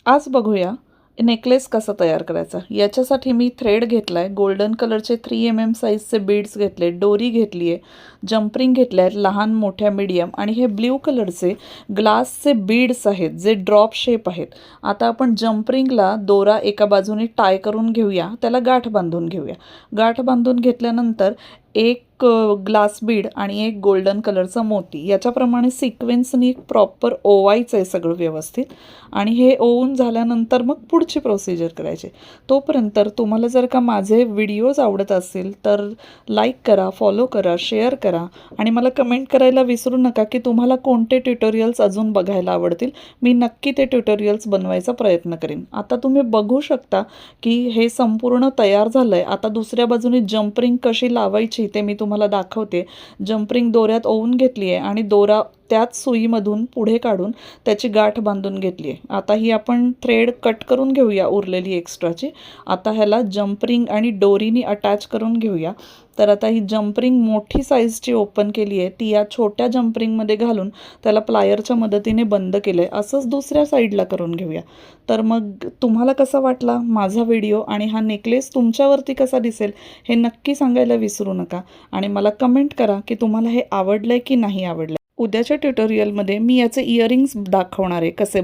आज बघूया नेकलेस कसा तयार करायचा। याच्यासाठी मी थ्रेड घेतला आहे, गोल्डन कलरचे 3mm साईजचे बीड्स घेतले, डोरी घेतली आहे, जम्परिंग घेतले आहेत लहान मोठ्या मीडियम, आणि हे ब्ल्यू कलरचे ग्लासचे बीड्स आहेत जे ड्रॉप शेप आहेत। आता आपण जम्परिंगला दोरा एका बाजूने टाय करून घेऊया, त्याला गाठ बांधून घेऊया। गाठ बांधून घेतल्यानंतर एक ग्लास बीड आणि एक गोल्डन कलरचा मोती याच्याप्रमाणे सिक्वेन्सनी प्रॉपर ओवायचं आहे सगळं व्यवस्थित। आणि हे ओवून झाल्यानंतर मग पुढची प्रोसिजर करायची। तोपर्यंत तुम्हाला जर का माझे व्हिडिओज आवडत असतील तर लाईक करा, फॉलो करा, शेअर करा आणि मला कमेंट करायला विसरू नका की तुम्हाला कोणते ट्युटोरियल्स अजून बघायला आवडतील। मी नक्की ते ट्युटोरियल्स बनवायचा प्रयत्न करेन। आता तुम्ही बघू शकता की हे संपूर्ण तयार झालंय। आता दुसऱ्या बाजूने जम्परिंग कशी लावायची ते मी तुम्हाला दाखवते। जम्परिंग दोऱ्यात ओवून घेतली आहे आणि दोरा त्याच सुईमधून पुढे काढून त्याची गाठ बांधून घेतली आहे। आता ही आपण थ्रेड कट करून घेऊया उरलेली एक्स्ट्राची। आता ह्याला जम्परिंग आणि डोरीनी अटॅच करून घेऊया। तर आता ही जम्परिंग मोठी साईजची ओपन केली आहे, ती या छोट्या जम्परिंगमध्ये घालून त्याला प्लायरच्या मदतीने बंद केलं आहे। असंच दुसऱ्या साईडला करून घेऊया। तर मग तुम्हाला कसा वाटला माझा व्हिडिओ आणि हा नेकलेस तुमच्यावरती कसा दिसेल हे नक्की सांगायला विसरू नका आणि मला कमेंट करा की तुम्हाला हे आवडलंय की नाही आवडलंय। उद्याच्या ट्युटोरियलमध्ये मी याचे इयरिंग्स दाखवणार आहे कसे